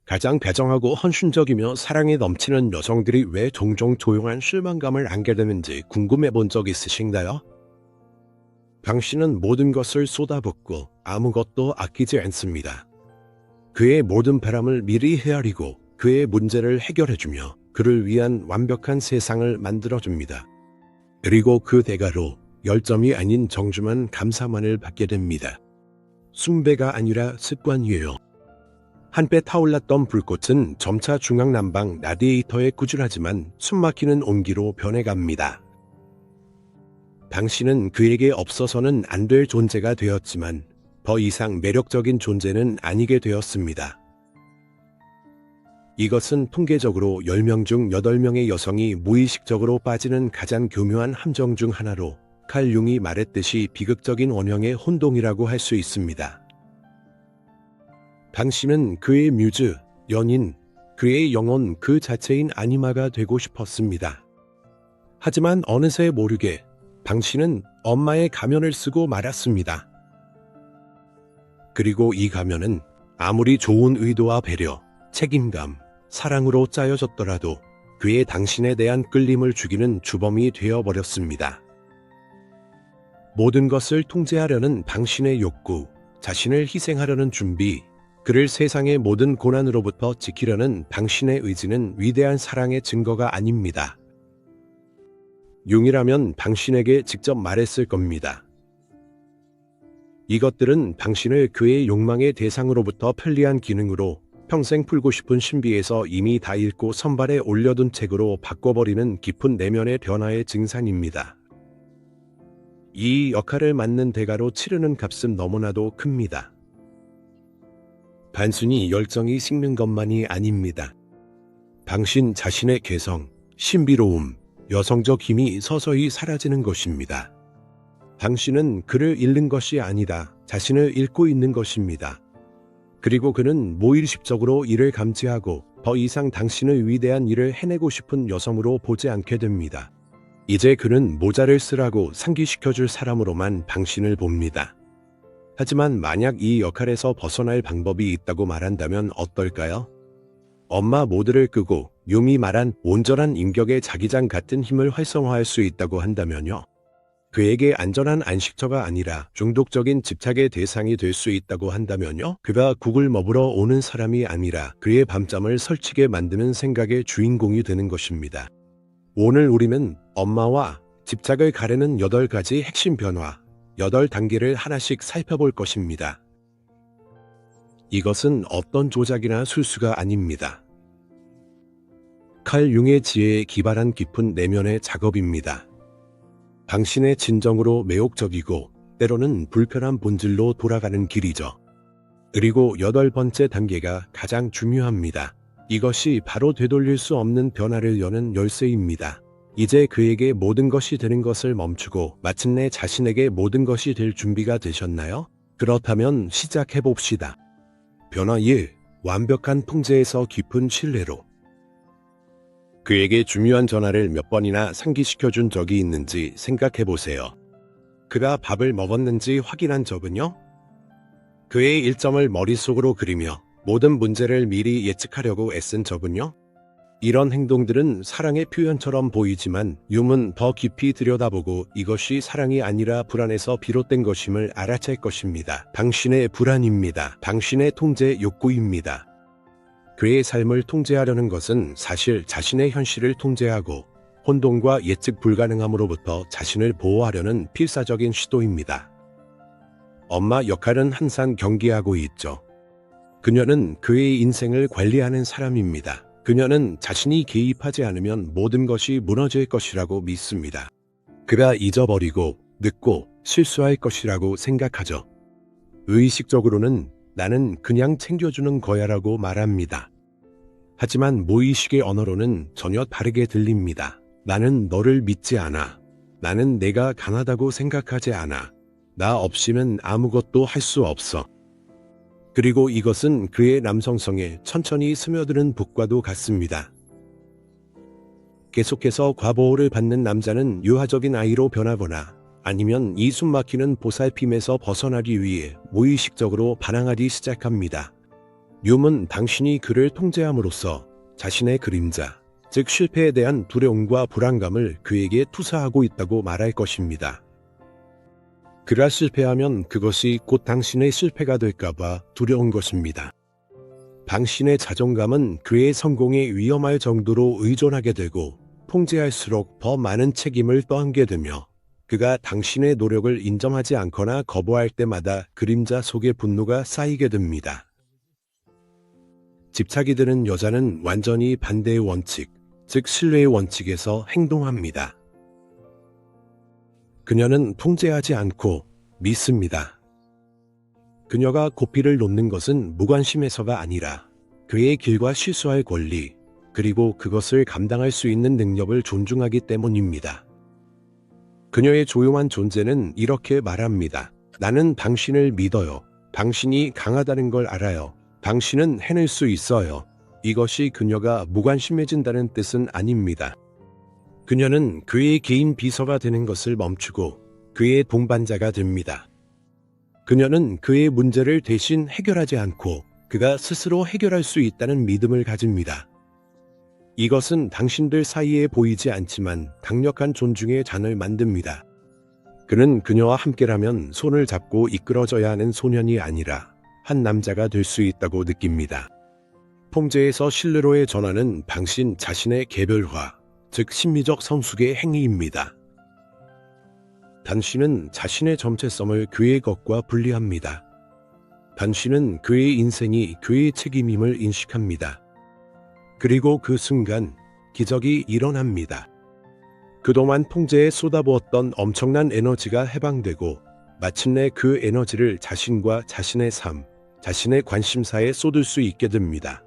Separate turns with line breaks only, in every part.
가장 배정하고 헌신적이며 사랑에 넘치는 여성들이 왜 종종 조용한 실망감을 안게 되는지 궁금해 본 적 있으신가요? 방 씨는 모든 것을 쏟아붓고 아무것도 아끼지 않습니다. 그의 모든 바람을 미리 헤아리고 그의 문제를 해결해주며 그를 위한 완벽한 세상을 만들어줍니다. 그리고 그 대가로 열정이 아닌 정중한 감사만을 받게 됩니다. 숭배가 아니라 습관이에요. 한때 타올랐던 불꽃은 점차 중앙난방 라디에이터에 구질하지만 숨막히는 온기로 변해갑니다. 당신은 그에게 없어서는 안 될 존재가 되었지만 더 이상 매력적인 존재는 아니게 되었습니다. 이것은 통계적으로 10명 중 8명의 여성이 무의식적으로 빠지는 가장 교묘한 함정 중 하나로 칼 융이 말했듯이 비극적인 원형의 혼동이라고 할 수 있습니다. 당신은 그의 뮤즈, 연인, 그의 영혼 그 자체인 아니마가 되고 싶었습니다. 하지만 어느새 모르게 당신은 엄마의 가면을 쓰고 말았습니다. 그리고 이 가면은 아무리 좋은 의도와 배려, 책임감, 사랑으로 짜여졌더라도 그의 당신에 대한 끌림을 죽이는 주범이 되어버렸습니다. 모든 것을 통제하려는 당신의 욕구, 자신을 희생하려는 준비, 그를 세상의 모든 고난으로부터 지키려는 당신의 의지는 위대한 사랑의 증거가 아닙니다. 융이라면 당신에게 직접 말했을 겁니다. 이것들은 당신을 그의 욕망의 대상으로부터 편리한 기능으로 평생 풀고 싶은 신비에서 이미 다 읽고 선발에 올려둔 책으로 바꿔버리는 깊은 내면의 변화의 증상입니다. 이 역할을 맡는 대가로 치르는 값은 너무나도 큽니다. 단순히 열정이 식는 것만이 아닙니다. 당신 자신의 개성, 신비로움, 여성적 힘이 서서히 사라지는 것입니다. 당신은 그를 잃는 것이 아니다. 자신을 잃고 있는 것입니다. 그리고 그는 무의식적으로 이를 감지하고 더 이상 당신의 위대한 일을 해내고 싶은 여성으로 보지 않게 됩니다. 이제 그는 모자를 쓰라고 상기시켜줄 사람으로만 당신을 봅니다. 하지만 만약 이 역할에서 벗어날 방법이 있다고 말한다면 어떨까요? 엄마 모드를 끄고 융이 말한 온전한 인격의 자기장 같은 힘을 활성화할 수 있다고 한다면요. 그에게 안전한 안식처가 아니라 중독적인 집착의 대상이 될 수 있다고 한다면요. 그가 국을 먹으러 오는 사람이 아니라 그의 밤잠을 설치게 만드는 생각의 주인공이 되는 것입니다. 오늘 우리는 엄마와 집착을 가르는 8가지 핵심 변화, 8단계를 하나씩 살펴볼 것입니다. 이것은 어떤 조작이나 술수가 아닙니다. 칼 융의 지혜에 기발한 깊은 내면의 작업입니다. 당신의 진정으로 매혹적이고 때로는 불편한 본질로 돌아가는 길이죠. 그리고 8번째 단계가 가장 중요합니다. 이것이 바로 되돌릴 수 없는 변화를 여는 열쇠입니다. 이제 그에게 모든 것이 되는 것을 멈추고 마침내 자신에게 모든 것이 될 준비가 되셨나요? 그렇다면 시작해봅시다. 변화 1. 완벽한 통제에서 깊은 신뢰로. 그에게 중요한 전화를 몇 번이나 상기시켜준 적이 있는지 생각해보세요. 그가 밥을 먹었는지 확인한 적은요? 그의 일정을 머릿속으로 그리며 모든 문제를 미리 예측하려고 애쓴 적은요? 이런 행동들은 사랑의 표현처럼 보이지만 융은 더 깊이 들여다보고 이것이 사랑이 아니라 불안에서 비롯된 것임을 알아챌 것입니다. 당신의 불안입니다. 당신의 통제 욕구입니다. 그의 삶을 통제하려는 것은 사실 자신의 현실을 통제하고 혼돈과 예측 불가능함으로부터 자신을 보호하려는 필사적인 시도입니다. 엄마 역할은 항상 경계하고 있죠. 그녀는 그의 인생을 관리하는 사람입니다. 그녀는 자신이 개입하지 않으면 모든 것이 무너질 것이라고 믿습니다. 그가 잊어버리고 늦고 실수할 것이라고 생각하죠. 의식적으로는 나는 그냥 챙겨주는 거야라고 말합니다. 하지만 무의식의 언어로는 전혀 다르게 들립니다. 나는 너를 믿지 않아. 나는 내가 강하다고 생각하지 않아. 나 없이는 아무것도 할 수 없어. 그리고 이것은 그의 남성성에 천천히 스며드는 북과도 같습니다. 계속해서 과보호를 받는 남자는 유아적인 아이로 변하거나 아니면 이 숨막히는 보살핌에서 벗어나기 위해 무의식적으로 반항하기 시작합니다. 윰은 당신이 그를 통제함으로써 자신의 그림자, 즉 실패에 대한 두려움과 불안감을 그에게 투사하고 있다고 말할 것입니다. 그가 실패하면 그것이 곧 당신의 실패가 될까봐 두려운 것입니다. 당신의 자존감은 그의 성공에 위험할 정도로 의존하게 되고 통제할수록 더 많은 책임을 떠안게 되며 그가 당신의 노력을 인정하지 않거나 거부할 때마다 그림자 속의 분노가 쌓이게 됩니다. 집착이 드는 여자는 완전히 반대의 원칙, 즉 신뢰의 원칙에서 행동합니다. 그녀는 통제하지 않고 믿습니다. 그녀가 고삐를 놓는 것은 무관심에서가 아니라 그의 길과 실수할 권리, 그리고 그것을 감당할 수 있는 능력을 존중하기 때문입니다. 그녀의 조용한 존재는 이렇게 말합니다. 나는 당신을 믿어요. 당신이 강하다는 걸 알아요. 당신은 해낼 수 있어요. 이것이 그녀가 무관심해진다는 뜻은 아닙니다. 그녀는 그의 개인 비서가 되는 것을 멈추고 그의 동반자가 됩니다. 그녀는 그의 문제를 대신 해결하지 않고 그가 스스로 해결할 수 있다는 믿음을 가집니다. 이것은 당신들 사이에 보이지 않지만 강력한 존중의 잔을 만듭니다. 그는 그녀와 함께라면 손을 잡고 이끌어져야 하는 소년이 아니라 한 남자가 될 수 있다고 느낍니다. 통제에서 신뢰로의 전환은 당신 자신의 개별화, 즉 심리적 성숙의 행위입니다. 당신은 자신의 정체성을 그의 것과 분리합니다. 당신은 그의 인생이 그의 책임임을 인식합니다. 그리고 그 순간 기적이 일어납니다. 그동안 통제에 쏟아부었던 엄청난 에너지가 해방되고 마침내 그 에너지를 자신과 자신의 삶, 자신의 관심사에 쏟을 수 있게 됩니다.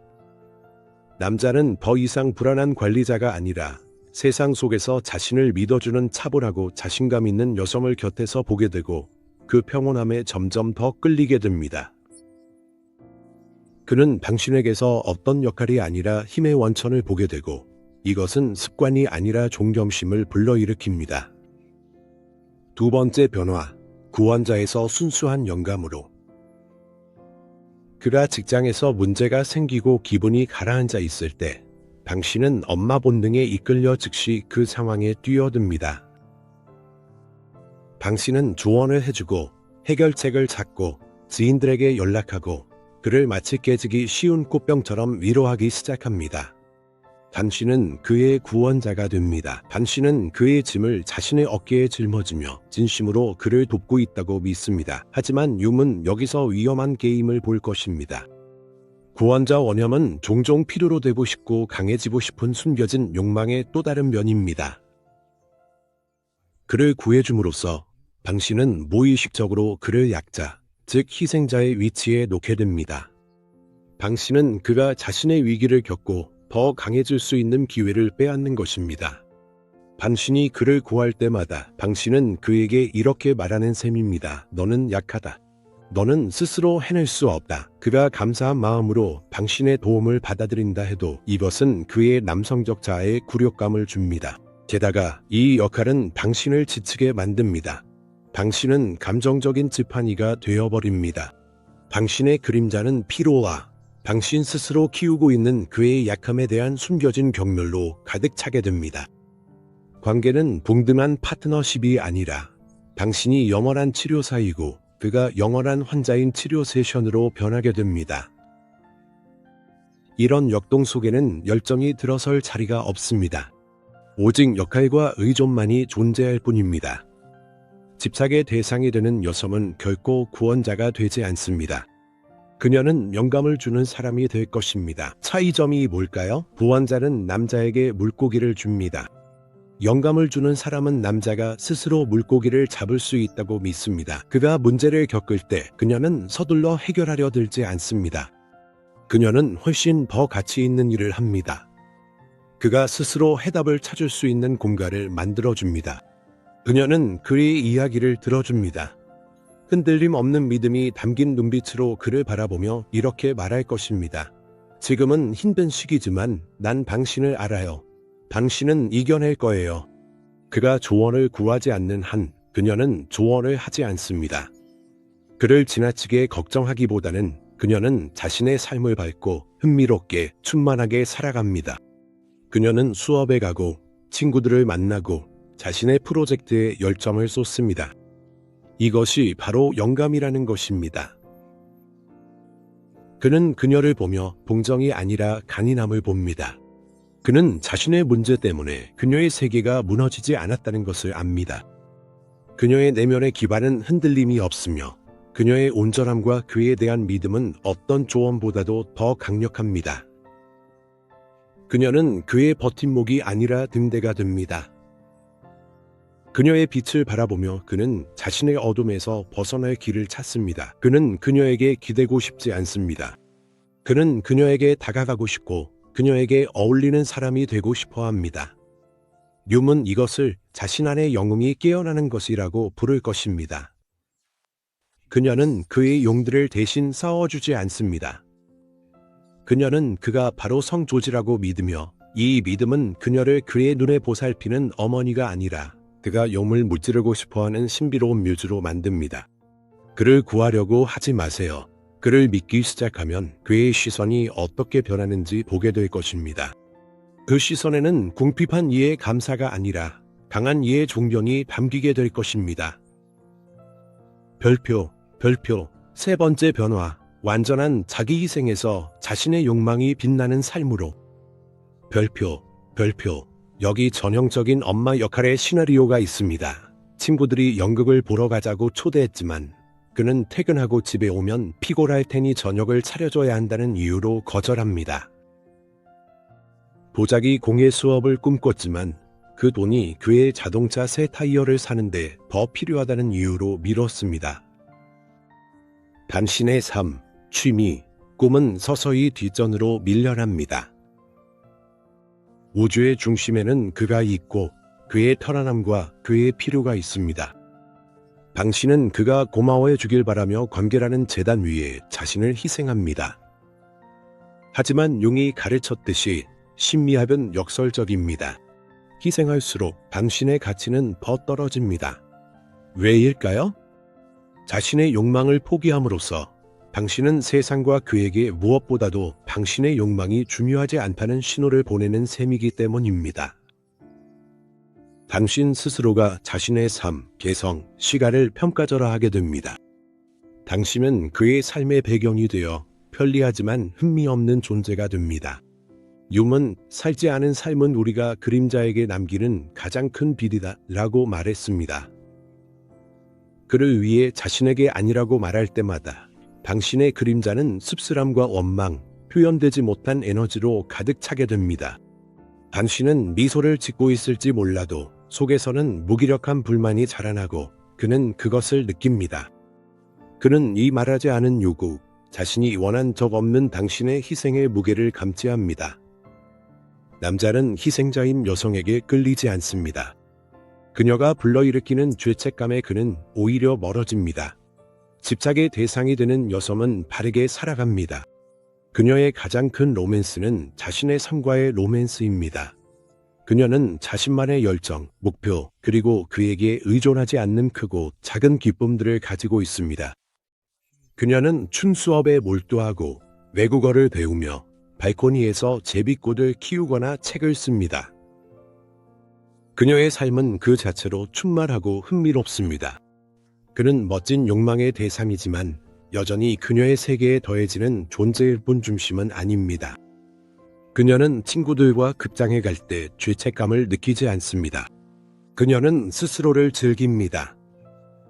남자는 더 이상 불안한 관리자가 아니라 세상 속에서 자신을 믿어주는 차분하고 자신감 있는 여성을 곁에서 보게 되고 그 평온함에 점점 더 끌리게 됩니다. 그는 당신에게서 어떤 역할이 아니라 힘의 원천을 보게 되고 이것은 습관이 아니라 존경심을 불러일으킵니다. 두 번째 변화, 구원자에서 순수한 영감으로. 그가 직장에서 문제가 생기고 기분이 가라앉아 있을 때 당신은 엄마 본능에 이끌려 즉시 그 상황에 뛰어듭니다. 당신은 조언을 해주고 해결책을 찾고 지인들에게 연락하고 그를 마치 깨지기 쉬운 꽃병처럼 위로하기 시작합니다. 당신은 그의 구원자가 됩니다. 당신은 그의 짐을 자신의 어깨에 짊어지며 진심으로 그를 돕고 있다고 믿습니다. 하지만 윰은 여기서 위험한 게임을 볼 것입니다. 구원자 원념은 종종 필요로 되고 싶고 강해지고 싶은 숨겨진 욕망의 또 다른 면입니다. 그를 구해줌으로써 당신은 무의식적으로 그를 약자, 즉 희생자의 위치에 놓게 됩니다. 당신은 그가 자신의 위기를 겪고 더 강해질 수 있는 기회를 빼앗는 것입니다. 당신이 그를 구할 때마다 당신은 그에게 이렇게 말하는 셈입니다. 너는 약하다. 너는 스스로 해낼 수 없다. 그가 감사한 마음으로 당신의 도움을 받아들인다 해도 이것은 그의 남성적 자아에 굴욕감을 줍니다. 게다가 이 역할은 당신을 지치게 만듭니다. 당신은 감정적인 지팡이가 되어버립니다. 당신의 그림자는 피로와 당신 스스로 키우고 있는 그의 약함에 대한 숨겨진 경멸로 가득 차게 됩니다. 관계는 동등한 파트너십이 아니라 당신이 영원한 치료사이고 그가 영원한 환자인 치료 세션으로 변하게 됩니다. 이런 역동 속에는 열정이 들어설 자리가 없습니다. 오직 역할과 의존만이 존재할 뿐입니다. 집착의 대상이 되는 여성은 결코 구원자가 되지 않습니다. 그녀는 영감을 주는 사람이 될 것입니다. 차이점이 뭘까요? 구원자는 남자에게 물고기를 줍니다. 영감을 주는 사람은 남자가 스스로 물고기를 잡을 수 있다고 믿습니다. 그가 문제를 겪을 때 그녀는 서둘러 해결하려 들지 않습니다. 그녀는 훨씬 더 가치 있는 일을 합니다. 그가 스스로 해답을 찾을 수 있는 공간을 만들어줍니다. 그녀는 그의 이야기를 들어줍니다. 흔들림 없는 믿음이 담긴 눈빛으로 그를 바라보며 이렇게 말할 것입니다. 지금은 힘든 시기지만 난 당신을 알아요. 당신은 이겨낼 거예요. 그가 조언을 구하지 않는 한 그녀는 조언을 하지 않습니다. 그를 지나치게 걱정하기보다는 그녀는 자신의 삶을 밝고 흥미롭게 충만하게 살아갑니다. 그녀는 수업에 가고 친구들을 만나고 자신의 프로젝트에 열정을 쏟습니다. 이것이 바로 영감이라는 것입니다. 그는 그녀를 보며 동정이 아니라 강인함을 봅니다. 그는 자신의 문제 때문에 그녀의 세계가 무너지지 않았다는 것을 압니다. 그녀의 내면의 기반은 흔들림이 없으며 그녀의 온전함과 그에 대한 믿음은 어떤 조언보다도 더 강력합니다. 그녀는 그의 버팀목이 아니라 등대가 됩니다. 그녀의 빛을 바라보며 그는 자신의 어둠에서 벗어날 길을 찾습니다. 그는 그녀에게 기대고 싶지 않습니다. 그는 그녀에게 다가가고 싶고 그녀에게 어울리는 사람이 되고 싶어 합니다. 뮨은 이것을 자신 안의 영웅이 깨어나는 것이라고 부를 것입니다. 그녀는 그의 용들을 대신 싸워주지 않습니다. 그녀는 그가 바로 성조지라고 믿으며 이 믿음은 그녀를 그의 눈에 보살피는 어머니가 아니라 그가 용을 무찌르고 싶어하는 신비로운 뮤즈로 만듭니다. 그를 구하려고 하지 마세요. 그를 믿기 시작하면 그의 시선이 어떻게 변하는지 보게 될 것입니다. 그 시선에는 궁핍한 이의 감사가 아니라 강한 이의 존경이 담기게 될 것입니다. 별표, 세 번째 변화, 완전한 자기 희생에서 자신의 욕망이 빛나는 삶으로. 별표, 여기 전형적인 엄마 역할의 시나리오가 있습니다. 친구들이 연극을 보러 가자고 초대했지만 그는 퇴근하고 집에 오면 피곤할 테니 저녁을 차려줘야 한다는 이유로 거절합니다. 도자기 공예 수업을 꿈꿨지만 그 돈이 그의 자동차 새 타이어를 사는데 더 필요하다는 이유로 미뤘습니다. 당신의 삶, 취미, 꿈은 서서히 뒷전으로 밀려납니다. 우주의 중심에는 그가 있고 그의 편안함과 그의 필요가 있습니다. 당신은 그가 고마워해 주길 바라며 관계라는 재단 위에 자신을 희생합니다. 하지만 용이 가르쳤듯이 신미합은 역설적입니다. 희생할수록 당신의 가치는 더 떨어집니다. 왜일까요? 자신의 욕망을 포기함으로써 당신은 세상과 그에게 무엇보다도 당신의 욕망이 중요하지 않다는 신호를 보내는 셈이기 때문입니다. 당신 스스로가 자신의 삶, 개성, 시간을 평가절하하게 됩니다. 당신은 그의 삶의 배경이 되어 편리하지만 흥미없는 존재가 됩니다. 윰은 살지 않은 삶은 우리가 그림자에게 남기는 가장 큰 빚이다 라고 말했습니다. 그를 위해 자신에게 아니라고 말할 때마다 당신의 그림자는 씁쓸함과 원망, 표현되지 못한 에너지로 가득 차게 됩니다. 당신은 미소를 짓고 있을지 몰라도 속에서는 무기력한 불만이 자라나고 그는 그것을 느낍니다. 그는 이 말하지 않은 요구, 자신이 원한 적 없는 당신의 희생의 무게를 감지합니다. 남자는 희생자인 여성에게 끌리지 않습니다. 그녀가 불러일으키는 죄책감에 그는 오히려 멀어집니다. 집착의 대상이 되는 여성은 바르게 살아갑니다. 그녀의 가장 큰 로맨스는 자신의 삶과의 로맨스입니다. 그녀는 자신만의 열정, 목표, 그리고 그에게 의존하지 않는 크고 작은 기쁨들을 가지고 있습니다. 그녀는 춤 수업에 몰두하고 외국어를 배우며 발코니에서 제비꽃을 키우거나 책을 씁니다. 그녀의 삶은 그 자체로 충만하고 흥미롭습니다. 그는 멋진 욕망의 대상이지만 여전히 그녀의 세계에 더해지는 존재일 뿐 중심은 아닙니다. 그녀는 친구들과 극장에 갈 때 죄책감을 느끼지 않습니다. 그녀는 스스로를 즐깁니다.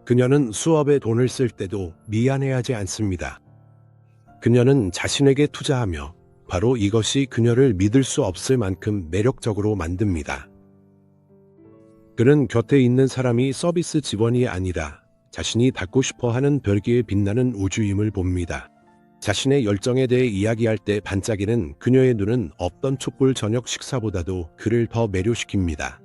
그녀는 수업에 돈을 쓸 때도 미안해하지 않습니다. 그녀는 자신에게 투자하며 바로 이것이 그녀를 믿을 수 없을 만큼 매력적으로 만듭니다. 그는 곁에 있는 사람이 서비스 직원이 아니라 자신이 닿고 싶어하는 별기에 빛나는 우주임을 봅니다. 자신의 열정에 대해 이야기할 때 반짝이는 그녀의 눈은 없던 촛불 저녁 식사보다도 그를 더 매료시킵니다.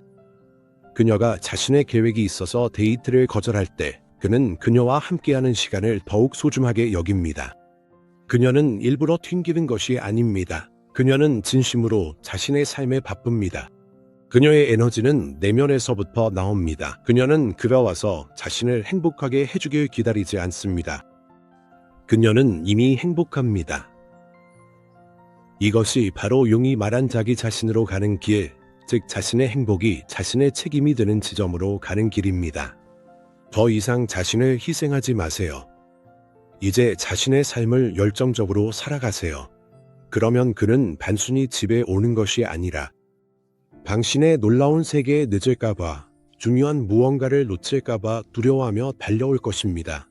그녀가 자신의 계획이 있어서 데이트를 거절할 때 그는 그녀와 함께하는 시간을 더욱 소중하게 여깁니다. 그녀는 일부러 튕기는 것이 아닙니다. 그녀는 진심으로 자신의 삶에 바쁩니다. 그녀의 에너지는 내면에서부터 나옵니다. 그녀는 그가 와서 자신을 행복하게 해주길 기다리지 않습니다. 그녀는 이미 행복합니다. 이것이 바로 용이 말한 자기 자신으로 가는 길, 즉 자신의 행복이 자신의 책임이 되는 지점으로 가는 길입니다. 더 이상 자신을 희생하지 마세요. 이제 자신의 삶을 열정적으로 살아가세요. 그러면 그는 단순히 집에 오는 것이 아니라 당신의 놀라운 세계에 늦을까봐, 중요한 무언가를 놓칠까봐 두려워하며 달려올 것입니다.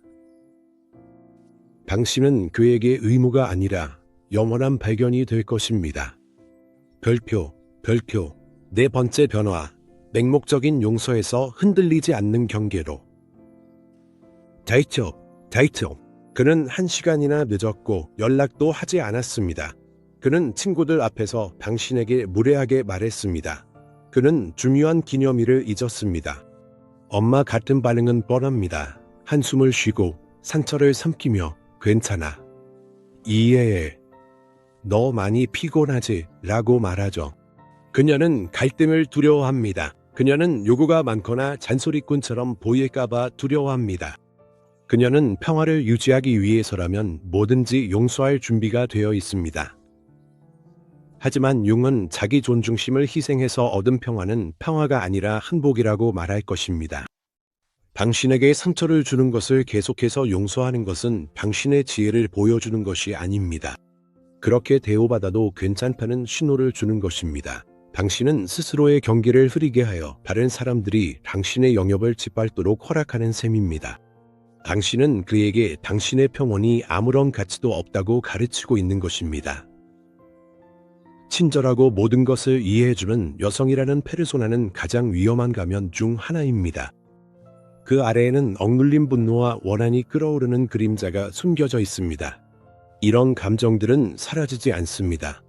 당신은 그에게 의무가 아니라 영원한 발견이 될 것입니다. 별표, 네 번째 변화, 맹목적인 용서에서 흔들리지 않는 경계로. 다이토. 그는 1시간이나 늦었고 연락도 하지 않았습니다. 그는 친구들 앞에서 당신에게 무례하게 말했습니다. 그는 중요한 기념일을 잊었습니다. 엄마 같은 반응은 뻔합니다. 한숨을 쉬고 상처를 삼키며 괜찮아. 이해해. 너 많이 피곤하지? 라고 말하죠. 그녀는 갈등을 두려워합니다. 그녀는 요구가 많거나 잔소리꾼처럼 보일까봐 두려워합니다. 그녀는 평화를 유지하기 위해서라면 뭐든지 용서할 준비가 되어 있습니다. 하지만 용은 자기 존중심을 희생해서 얻은 평화는 평화가 아니라 항복이라고 말할 것입니다. 당신에게 상처를 주는 것을 계속해서 용서하는 것은 당신의 지혜를 보여주는 것이 아닙니다. 그렇게 대우받아도 괜찮다는 신호를 주는 것입니다. 당신은 스스로의 경계를 흐리게 하여 다른 사람들이 당신의 영역을 짓밟도록 허락하는 셈입니다. 당신은 그에게 당신의 평온이 아무런 가치도 없다고 가르치고 있는 것입니다. 친절하고 모든 것을 이해해주는 여성이라는 페르소나는 가장 위험한 가면 중 하나입니다. 그 아래에는 억눌린 분노와 원한이 끓어오르는 그림자가 숨겨져 있습니다. 이런 감정들은 사라지지 않습니다.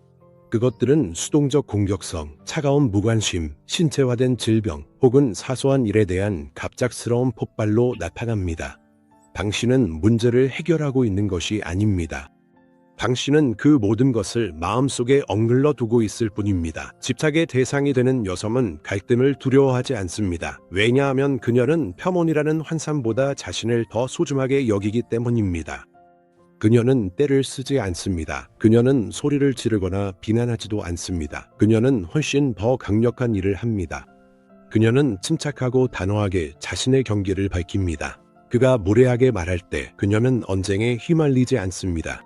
그것들은 수동적 공격성, 차가운 무관심, 신체화된 질병 혹은 사소한 일에 대한 갑작스러운 폭발로 나타납니다. 당신은 문제를 해결하고 있는 것이 아닙니다. 당신은 그 모든 것을 마음속에 억눌러 두고 있을 뿐입니다. 집착의 대상이 되는 여성은 갈등을 두려워하지 않습니다. 왜냐하면 그녀는 평온이라는 환상보다 자신을 더 소중하게 여기기 때문입니다. 그녀는 떼를 쓰지 않습니다. 그녀는 소리를 지르거나 비난하지도 않습니다. 그녀는 훨씬 더 강력한 일을 합니다. 그녀는 침착하고 단호하게 자신의 경계를 밝힙니다. 그가 무례하게 말할 때 그녀는 언쟁에 휘말리지 않습니다.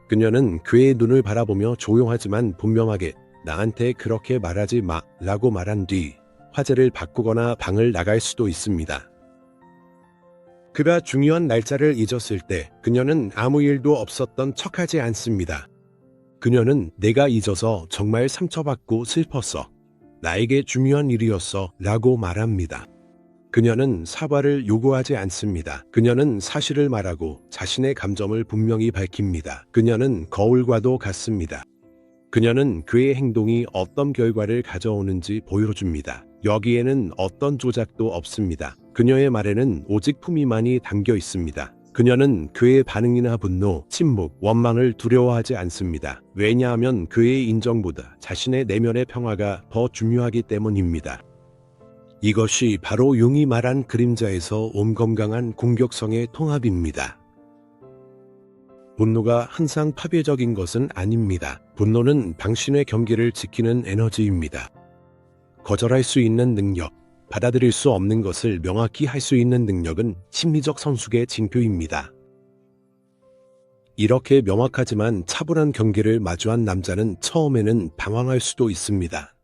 그녀는 그의 눈을 바라보며 조용하지만 분명하게 나한테 그렇게 말하지 마 라고 말한 뒤 화제를 바꾸거나 방을 나갈 수도 있습니다. 그가 중요한 날짜를 잊었을 때 그녀는 아무 일도 없었던 척하지 않습니다. 그녀는 내가 잊어서 정말 상처받고 슬펐어. 나에게 중요한 일이었어 라고 말합니다. 그녀는 사과를 요구하지 않습니다. 그녀는 사실을 말하고 자신의 감정을 분명히 밝힙니다. 그녀는 거울과도 같습니다. 그녀는 그의 행동이 어떤 결과를 가져오는지 보여줍니다. 여기에는 어떤 조작도 없습니다. 그녀의 말에는 오직 품위만이 담겨 있습니다. 그녀는 그의 반응이나 분노, 침묵, 원망을 두려워하지 않습니다. 왜냐하면 그의 인정보다 자신의 내면의 평화가 더 중요하기 때문입니다. 이것이 바로 용이 말한 그림자에서 온 건강한 공격성의 통합입니다. 분노가 항상 파괴적인 것은 아닙니다. 분노는 당신의 경계를 지키는 에너지입니다. 거절할 수 있는 능력, 받아들일 수 없는 것을 명확히 할 수 있는 능력은 심리적 성숙의 징표입니다. 이렇게 명확하지만 차분한 경계를 마주한 남자는 처음에는 당황할 수도 있습니다.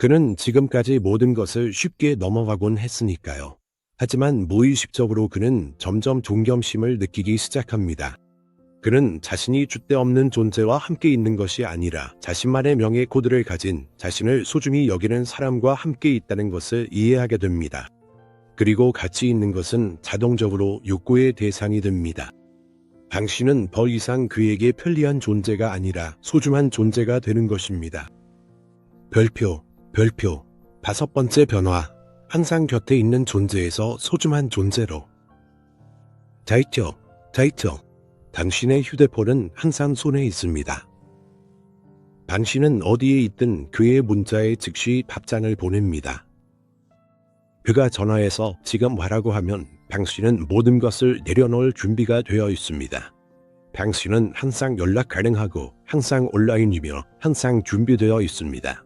그는 지금까지 모든 것을 쉽게 넘어가곤 했으니까요. 하지만 무의식적으로 그는 점점 존경심을 느끼기 시작합니다. 그는 자신이 줏대없는 존재와 함께 있는 것이 아니라 자신만의 명예 코드를 가진 자신을 소중히 여기는 사람과 함께 있다는 것을 이해하게 됩니다. 그리고 가치 있는 것은 자동적으로 욕구의 대상이 됩니다. 당신은 더 이상 그에게 편리한 존재가 아니라 소중한 존재가 되는 것입니다. 별표. 5번째 변화. 항상 곁에 있는 존재에서 소중한 존재로. 다이토. 당신의 휴대폰은 항상 손에 있습니다. 당신은 어디에 있든 그의 문자에 즉시 답장을 보냅니다. 그가 전화해서 지금 와라고 하면 당신은 모든 것을 내려놓을 준비가 되어 있습니다. 당신은 항상 연락 가능하고 항상 온라인이며 항상 준비되어 있습니다.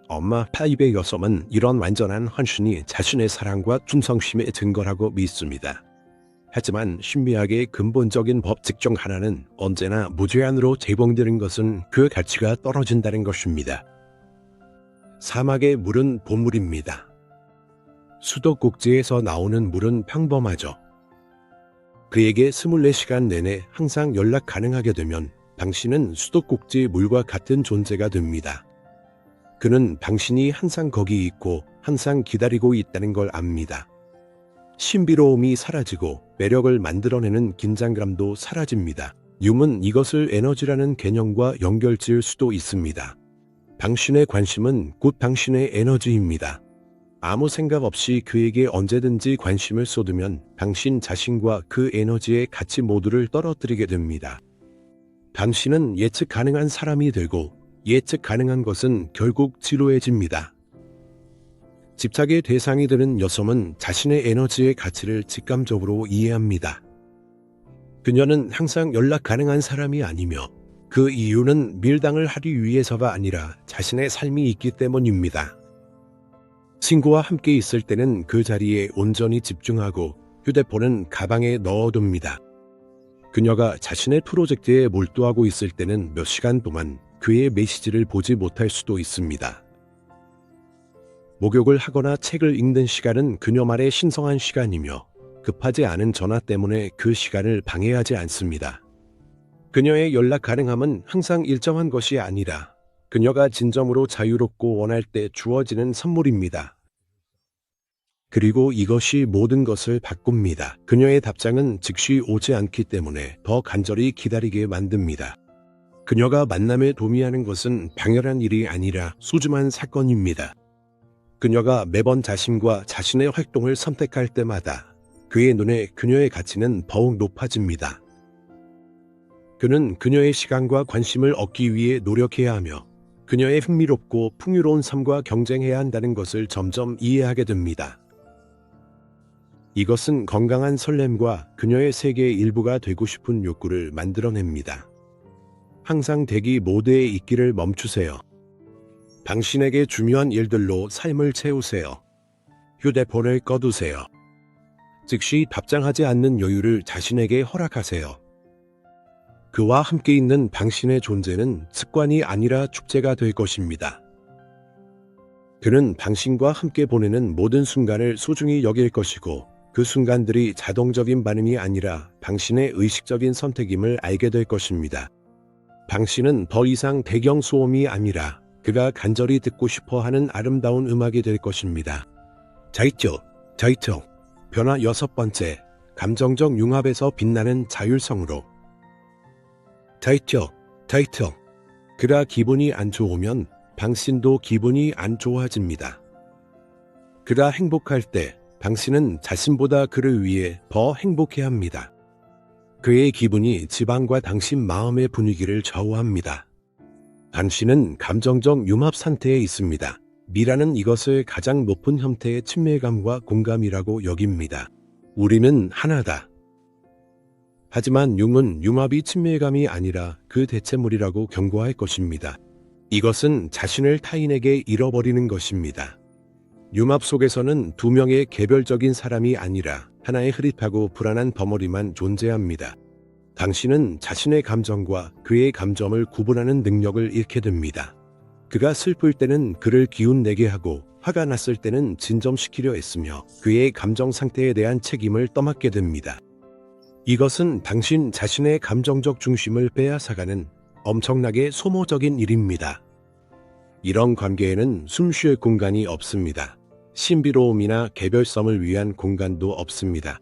엄마 파이브의 여성은 이런 완전한 헌신이 자신의 사랑과 충성심의 증거라고 믿습니다. 하지만 신비학의 근본적인 법칙 중 하나는 언제나 무제한으로 제공되는 것은 그 가치가 떨어진다는 것입니다. 사막의 물은 보물입니다. 수도꼭지에서 나오는 물은 평범하죠. 그에게 24시간 내내 항상 연락 가능하게 되면 당신은 수도꼭지 물과 같은 존재가 됩니다. 그는 당신이 항상 거기 있고 항상 기다리고 있다는 걸 압니다. 신비로움이 사라지고 매력을 만들어내는 긴장감도 사라집니다. 융은 이것을 에너지라는 개념과 연결지을 수도 있습니다. 당신의 관심은 곧 당신의 에너지입니다. 아무 생각 없이 그에게 언제든지 관심을 쏟으면 당신 자신과 그 에너지의 가치 모두를 떨어뜨리게 됩니다. 당신은 예측 가능한 사람이 되고 예측 가능한 것은 결국 지루해집니다. 집착의 대상이 되는 여성은 자신의 에너지의 가치를 직감적으로 이해합니다. 그녀는 항상 연락 가능한 사람이 아니며 그 이유는 밀당을 하기 위해서가 아니라 자신의 삶이 있기 때문입니다. 친구와 함께 있을 때는 그 자리에 온전히 집중하고 휴대폰은 가방에 넣어둡니다. 그녀가 자신의 프로젝트에 몰두하고 있을 때는 몇 시간 동안 그의 메시지를 보지 못할 수도 있습니다. 목욕을 하거나 책을 읽는 시간은 그녀만의 신성한 시간이며 급하지 않은 전화 때문에 그 시간을 방해하지 않습니다. 그녀의 연락 가능함은 항상 일정한 것이 아니라 그녀가 진정으로 자유롭고 원할 때 주어지는 선물입니다. 그리고 이것이 모든 것을 바꿉니다. 그녀의 답장은 즉시 오지 않기 때문에 더 간절히 기다리게 만듭니다. 그녀가 만남에 도미하는 것은 당연한 일이 아니라 소중한 사건입니다. 그녀가 매번 자신과 자신의 활동을 선택할 때마다 그의 눈에 그녀의 가치는 더욱 높아집니다. 그는 그녀의 시간과 관심을 얻기 위해 노력해야 하며 그녀의 흥미롭고 풍요로운 삶과 경쟁해야 한다는 것을 점점 이해하게 됩니다. 이것은 건강한 설렘과 그녀의 세계의 일부가 되고 싶은 욕구를 만들어냅니다. 항상 대기 모드에 있기를 멈추세요. 당신에게 중요한 일들로 삶을 채우세요. 휴대폰을 꺼두세요. 즉시 답장하지 않는 여유를 자신에게 허락하세요. 그와 함께 있는 당신의 존재는 습관이 아니라 축제가 될 것입니다. 그는 당신과 함께 보내는 모든 순간을 소중히 여길 것이고 그 순간들이 자동적인 반응이 아니라 당신의 의식적인 선택임을 알게 될 것입니다. 당신은 더 이상 배경 소음이 아니라 그가 간절히 듣고 싶어하는 아름다운 음악이 될 것입니다. 자이토 변화 6번째, 감정적 융합에서 빛나는 자율성으로. 자이토 그가 기분이 안 좋으면 당신도 기분이 안 좋아집니다. 그가 행복할 때 당신은 자신보다 그를 위해 더 행복해합니다. 그의 기분이 지방과 당신 마음의 분위기를 좌우합니다. 당신은 감정적 융합 상태에 있습니다. 미라는 이것을 가장 높은 형태의 친밀감과 공감이라고 여깁니다. 우리는 하나다. 하지만 융은 융합이 친밀감이 아니라 그 대체물이라고 경고할 것입니다. 이것은 자신을 타인에게 잃어버리는 것입니다. 융합 속에서는 두 명의 개별적인 사람이 아니라 하나의 흐릿하고 불안한 덩어리만 존재합니다. 당신은 자신의 감정과 그의 감정을 구분하는 능력을 잃게 됩니다. 그가 슬플 때는 그를 기운내게 하고 화가 났을 때는 진정시키려 애쓰며 그의 감정 상태에 대한 책임을 떠맡게 됩니다. 이것은 당신 자신의 감정적 중심을 빼앗아가는 엄청나게 소모적인 일입니다. 이런 관계에는 숨쉴 공간이 없습니다. 신비로움이나 개별성을 위한 공간도 없습니다.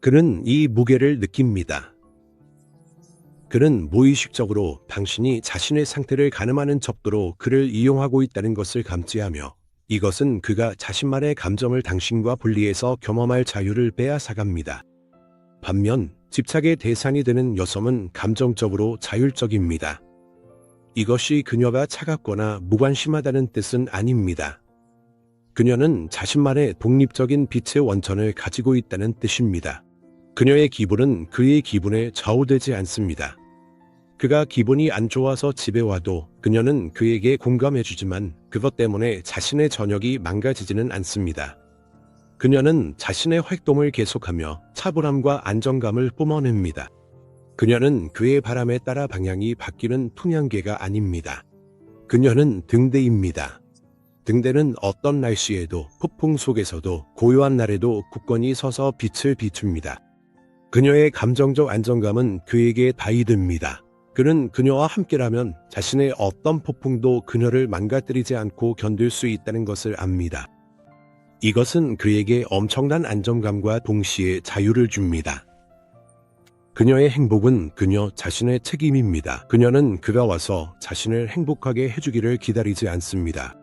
그는 이 무게를 느낍니다. 그는 무의식적으로 당신이 자신의 상태를 가늠하는 척도로 그를 이용하고 있다는 것을 감지하며 이것은 그가 자신만의 감정을 당신과 분리해서 경험할 자유를 빼앗아갑니다. 반면 집착의 대상이 되는 여성은 감정적으로 자율적입니다. 이것이 그녀가 차갑거나 무관심하다는 뜻은 아닙니다. 그녀는 자신만의 독립적인 빛의 원천을 가지고 있다는 뜻입니다. 그녀의 기분은 그의 기분에 좌우되지 않습니다. 그가 기분이 안 좋아서 집에 와도 그녀는 그에게 공감해주지만 그것 때문에 자신의 저녁이 망가지지는 않습니다. 그녀는 자신의 활동을 계속하며 차분함과 안정감을 뿜어냅니다. 그녀는 그의 바람에 따라 방향이 바뀌는 풍향계가 아닙니다. 그녀는 등대입니다. 등대는 어떤 날씨에도 폭풍 속에서도 고요한 날에도 굳건히 서서 빛을 비춥니다. 그녀의 감정적 안정감은 그에게 다이 듭니다. 그는 그녀와 함께라면 자신의 어떤 폭풍도 그녀를 망가뜨리지 않고 견딜 수 있다는 것을 압니다. 이것은 그에게 엄청난 안정감과 동시에 자유를 줍니다. 그녀의 행복은 그녀 자신의 책임입니다. 그녀는 그가 와서 자신을 행복하게 해주기를 기다리지 않습니다.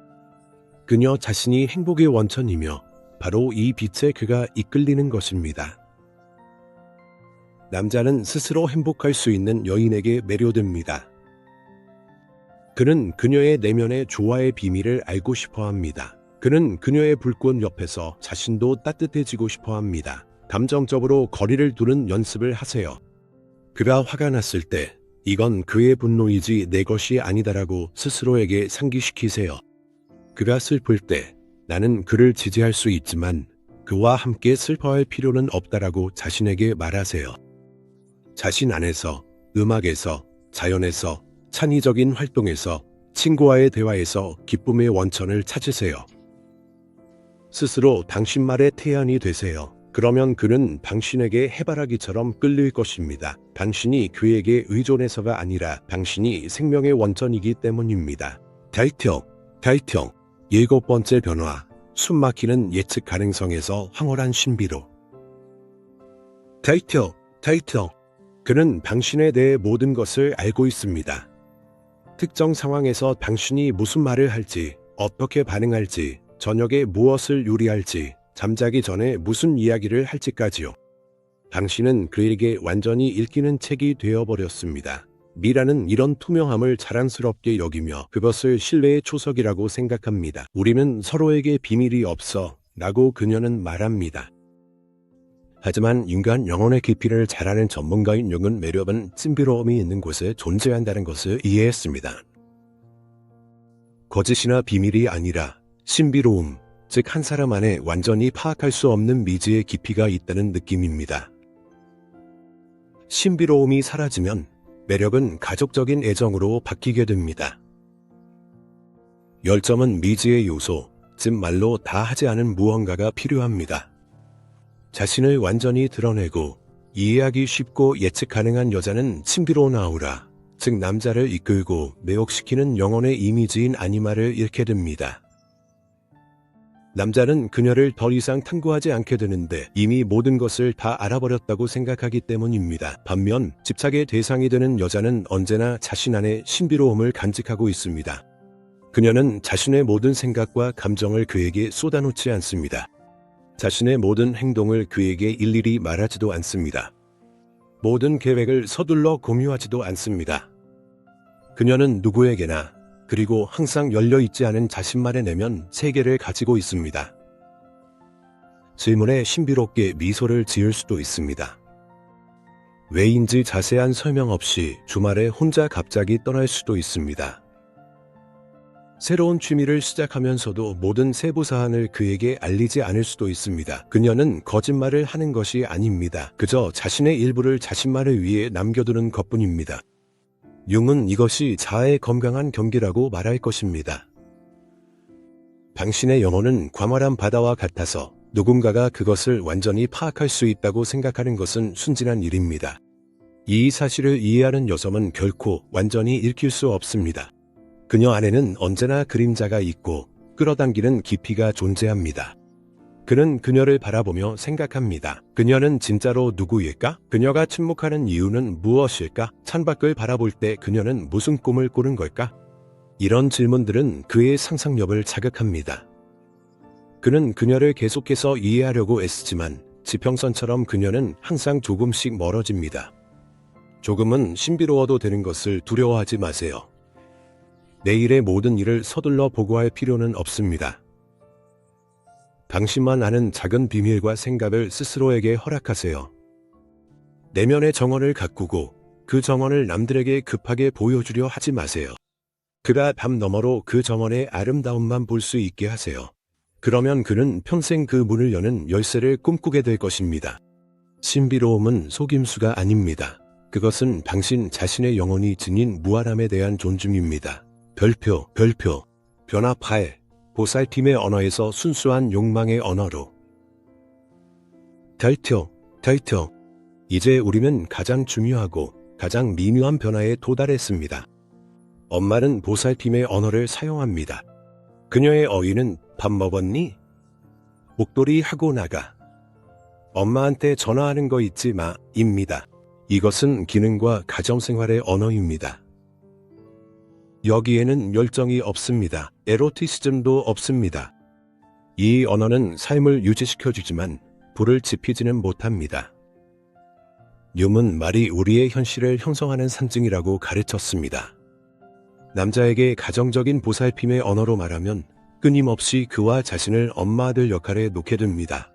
그녀 자신이 행복의 원천이며 바로 이 빛에 그가 이끌리는 것입니다. 남자는 스스로 행복할 수 있는 여인에게 매료됩니다. 그는 그녀의 내면의 조화의 비밀을 알고 싶어 합니다. 그는 그녀의 불꽃 옆에서 자신도 따뜻해지고 싶어 합니다. 감정적으로 거리를 두는 연습을 하세요. 그가 화가 났을 때 이건 그의 분노이지 내 것이 아니다라고 스스로에게 상기시키세요. 그가 슬플 때 나는 그를 지지할 수 있지만 그와 함께 슬퍼할 필요는 없다라고 자신에게 말하세요. 자신 안에서, 음악에서, 자연에서, 창의적인 활동에서, 친구와의 대화에서 기쁨의 원천을 찾으세요. 스스로 당신 말의 태양이 되세요. 그러면 그는 당신에게 해바라기처럼 끌릴 것입니다. 당신이 그에게 의존해서가 아니라 당신이 생명의 원천이기 때문입니다. 달형. 7번째 변화. 숨막히는 예측 가능성에서 황홀한 신비로. 달형. 그는 당신에 대해 모든 것을 알고 있습니다. 특정 상황에서 당신이 무슨 말을 할지, 어떻게 반응할지, 저녁에 무엇을 요리할지, 잠자기 전에 무슨 이야기를 할지까지요. 당신은 그에게 완전히 읽히는 책이 되어버렸습니다. 미라는 이런 투명함을 자랑스럽게 여기며 그것을 신뢰의 초석이라고 생각합니다. 우리는 서로에게 비밀이 없어 라고 그녀는 말합니다. 하지만 인간 영혼의 깊이를 잘 아는 전문가인 용은 매력은 신비로움이 있는 곳에 존재한다는 것을 이해했습니다. 거짓이나 비밀이 아니라 신비로움, 즉 한 사람 안에 완전히 파악할 수 없는 미지의 깊이가 있다는 느낌입니다. 신비로움이 사라지면 매력은 가족적인 애정으로 바뀌게 됩니다. 열정은 미지의 요소, 즉 말로 다 하지 않은 무언가가 필요합니다. 자신을 완전히 드러내고 이해하기 쉽고 예측 가능한 여자는 신비로운 아우라, 즉 남자를 이끌고 매혹시키는 영혼의 이미지인 아니마를 잃게 됩니다. 남자는 그녀를 더 이상 탐구하지 않게 되는데 이미 모든 것을 다 알아버렸다고 생각하기 때문입니다. 반면 집착의 대상이 되는 여자는 언제나 자신 안에 신비로움을 간직하고 있습니다. 그녀는 자신의 모든 생각과 감정을 그에게 쏟아놓지 않습니다. 자신의 모든 행동을 그에게 일일이 말하지도 않습니다. 모든 계획을 서둘러 공유하지도 않습니다. 그녀는 누구에게나 그리고 항상 열려있지 않은 자신만의 내면 세계를 가지고 있습니다. 질문에 신비롭게 미소를 지을 수도 있습니다. 왜인지 자세한 설명 없이 주말에 혼자 갑자기 떠날 수도 있습니다. 새로운 취미를 시작하면서도 모든 세부 사항을 그에게 알리지 않을 수도 있습니다. 그녀는 거짓말을 하는 것이 아닙니다. 그저 자신의 일부를 자신만을 위해 남겨두는 것뿐입니다. 융은 이것이 자아의 건강한 경계라고 말할 것입니다. 당신의 영혼은 광활한 바다와 같아서 누군가가 그것을 완전히 파악할 수 있다고 생각하는 것은 순진한 일입니다. 이 사실을 이해하는 여성은 결코 완전히 읽힐 수 없습니다. 그녀 안에는 언제나 그림자가 있고 끌어당기는 깊이가 존재합니다. 그는 그녀를 바라보며 생각합니다. 그녀는 진짜로 누구일까? 그녀가 침묵하는 이유는 무엇일까? 창밖을 바라볼 때 그녀는 무슨 꿈을 꾸는 걸까? 이런 질문들은 그의 상상력을 자극합니다. 그는 그녀를 계속해서 이해하려고 애쓰지만 지평선처럼 그녀는 항상 조금씩 멀어집니다. 조금은 신비로워도 되는 것을 두려워하지 마세요. 내일의 모든 일을 서둘러 보고할 필요는 없습니다. 당신만 아는 작은 비밀과 생각을 스스로에게 허락하세요. 내면의 정원을 가꾸고 그 정원을 남들에게 급하게 보여주려 하지 마세요. 그가 밤 너머로 그 정원의 아름다움만 볼 수 있게 하세요. 그러면 그는 평생 그 문을 여는 열쇠를 꿈꾸게 될 것입니다. 신비로움은 속임수가 아닙니다. 그것은 당신 자신의 영혼이 지닌 무한함에 대한 존중입니다. 별표, 변화 파일, 보살핌의 언어에서 순수한 욕망의 언어로. 달표. 이제 우리는 가장 중요하고 가장 미묘한 변화에 도달했습니다. 엄마는 보살핌의 언어를 사용합니다. 그녀의 어휘는 밥 먹었니? 목도리 하고 나가. 엄마한테 전화하는 거 잊지 마, 입니다. 이것은 기능과 가정생활의 언어입니다. 여기에는 열정이 없습니다. 에로티시즘도 없습니다. 이 언어는 삶을 유지시켜주지만 불을 지피지는 못합니다. 뮨은 말이 우리의 현실을 형성하는 상징이라고 가르쳤습니다. 남자에게 가정적인 보살핌의 언어로 말하면 끊임없이 그와 자신을 엄마 아들 역할에 놓게 됩니다.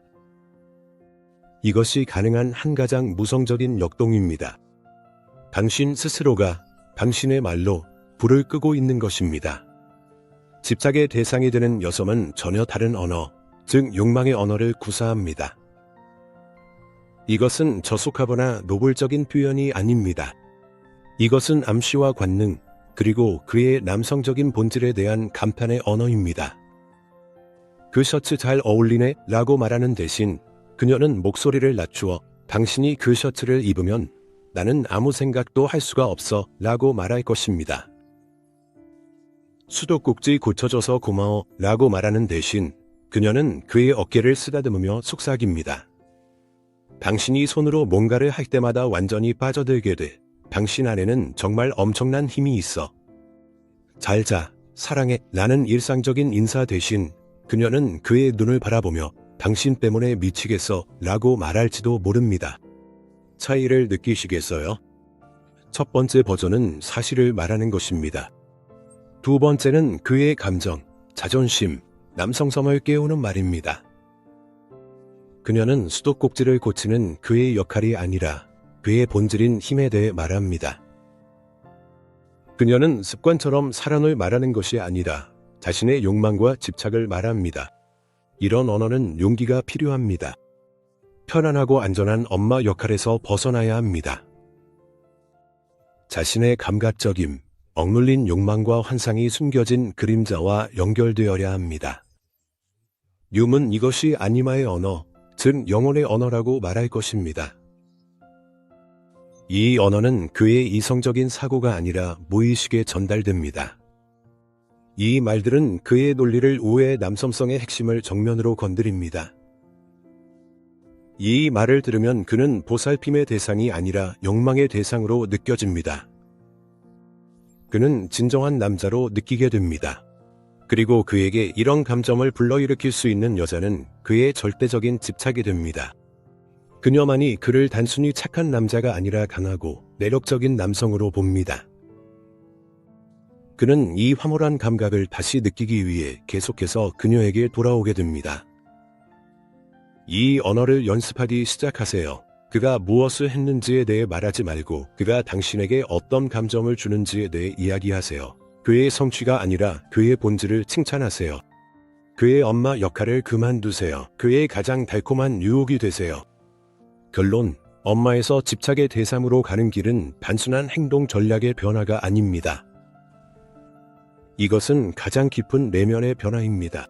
이것이 가능한 한 가장 무성적인 역동입니다. 당신 스스로가 당신의 말로 불을 끄고 있는 것입니다. 집착의 대상이 되는 여성은 전혀 다른 언어, 즉 욕망의 언어를 구사합니다. 이것은 저속하거나 노골적인 표현이 아닙니다. 이것은 암시와 관능, 그리고 그의 남성적인 본질에 대한 감탄의 언어입니다. 그 셔츠 잘 어울리네 라고 말하는 대신 그녀는 목소리를 낮추어 당신이 그 셔츠를 입으면 나는 아무 생각도 할 수가 없어 라고 말할 것입니다. 수도꼭지 고쳐줘서 고마워 라고 말하는 대신 그녀는 그의 어깨를 쓰다듬으며 속삭입니다. 당신이 손으로 뭔가를 할 때마다 완전히 빠져들게 돼. 당신 안에는 정말 엄청난 힘이 있어. 잘 자, 사랑해 라는 일상적인 인사 대신 그녀는 그의 눈을 바라보며 당신 때문에 미치겠어 라고 말할지도 모릅니다. 차이를 느끼시겠어요? 첫 번째 버전은 사실을 말하는 것입니다. 두 번째는 그의 감정, 자존심, 남성성을 깨우는 말입니다. 그녀는 수도꼭지를 고치는 그의 역할이 아니라 그의 본질인 힘에 대해 말합니다. 그녀는 습관처럼 사랑을 말하는 것이 아니라 자신의 욕망과 집착을 말합니다. 이런 언어는 용기가 필요합니다. 편안하고 안전한 엄마 역할에서 벗어나야 합니다. 자신의 감각적임, 억눌린 욕망과 환상이 숨겨진 그림자와 연결되어야 합니다. 뮨은 이것이 아니마의 언어, 즉 영혼의 언어라고 말할 것입니다. 이 언어는 그의 이성적인 사고가 아니라 무의식에 전달됩니다. 이 말들은 그의 논리를 우회해 남성성의 핵심을 정면으로 건드립니다. 이 말을 들으면 그는 보살핌의 대상이 아니라 욕망의 대상으로 느껴집니다. 그는 진정한 남자로 느끼게 됩니다. 그리고 그에게 이런 감정을 불러일으킬 수 있는 여자는 그의 절대적인 집착이 됩니다. 그녀만이 그를 단순히 착한 남자가 아니라 강하고 매력적인 남성으로 봅니다. 그는 이 화물한 감각을 다시 느끼기 위해 계속해서 그녀에게 돌아오게 됩니다. 이 언어를 연습하기 시작하세요. 그가 무엇을 했는지에 대해 말하지 말고 그가 당신에게 어떤 감정을 주는지에 대해 이야기하세요. 그의 성취가 아니라 그의 본질을 칭찬하세요. 그의 엄마 역할을 그만두세요. 그의 가장 달콤한 유혹이 되세요. 결론, 엄마에서 집착의 대상으로 가는 길은 단순한 행동 전략의 변화가 아닙니다. 이것은 가장 깊은 내면의 변화입니다.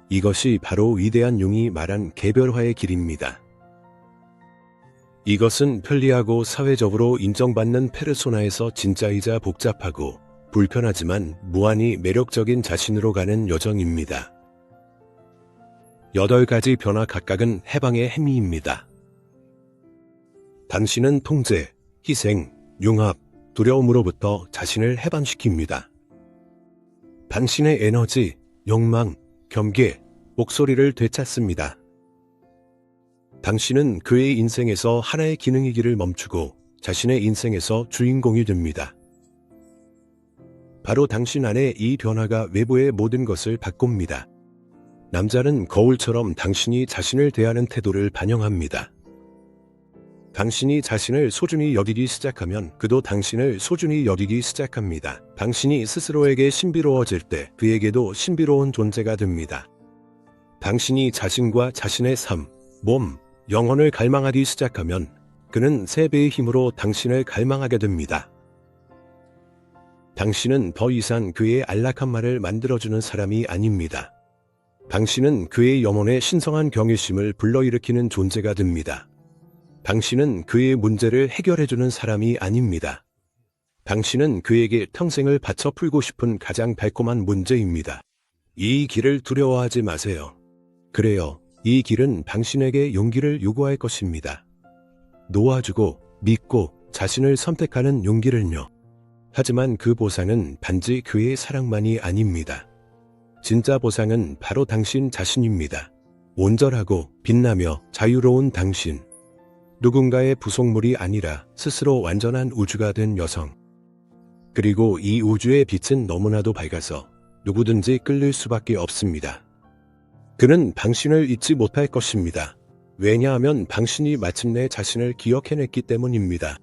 이것이 바로 위대한 융이 말한 개별화의 길입니다. 이것은 편리하고 사회적으로 인정받는 페르소나에서 진짜이자 복잡하고 불편하지만 무한히 매력적인 자신으로 가는 여정입니다. 8가지 변화 각각은 해방의 행위입니다. 당신은 통제, 희생, 융합, 두려움으로부터 자신을 해방시킵니다. 당신의 에너지, 욕망, 경계, 목소리를 되찾습니다. 당신은 그의 인생에서 하나의 기능이기를 멈추고 자신의 인생에서 주인공이 됩니다. 바로 당신 안에 이 변화가 외부의 모든 것을 바꿉니다. 남자는 거울처럼 당신이 자신을 대하는 태도를 반영합니다. 당신이 자신을 소중히 여기기 시작하면 그도 당신을 소중히 여기기 시작합니다. 당신이 스스로에게 신비로워질 때 그에게도 신비로운 존재가 됩니다. 당신이 자신과 자신의 삶, 몸, 영혼을 갈망하기 시작하면 그는 3배의 힘으로 당신을 갈망하게 됩니다. 당신은 더 이상 그의 안락한 말을 만들어주는 사람이 아닙니다. 당신은 그의 영혼의 신성한 경외심을 불러일으키는 존재가 됩니다. 당신은 그의 문제를 해결해주는 사람이 아닙니다. 당신은 그에게 평생을 바쳐 풀고 싶은 가장 달콤한 문제입니다. 이 길을 두려워하지 마세요. 그래요, 이 길은 당신에게 용기를 요구할 것입니다. 놓아주고 믿고 자신을 선택하는 용기를요. 하지만 그 보상은 단지 그의 사랑만이 아닙니다. 진짜 보상은 바로 당신 자신입니다. 온전하고 빛나며 자유로운 당신. 누군가의 부속물이 아니라 스스로 완전한 우주가 된 여성. 그리고 이 우주의 빛은 너무나도 밝아서 누구든지 끌릴 수밖에 없습니다. 그는 당신을 잊지 못할 것입니다. 왜냐하면 당신이 마침내 자신을 기억해냈기 때문입니다.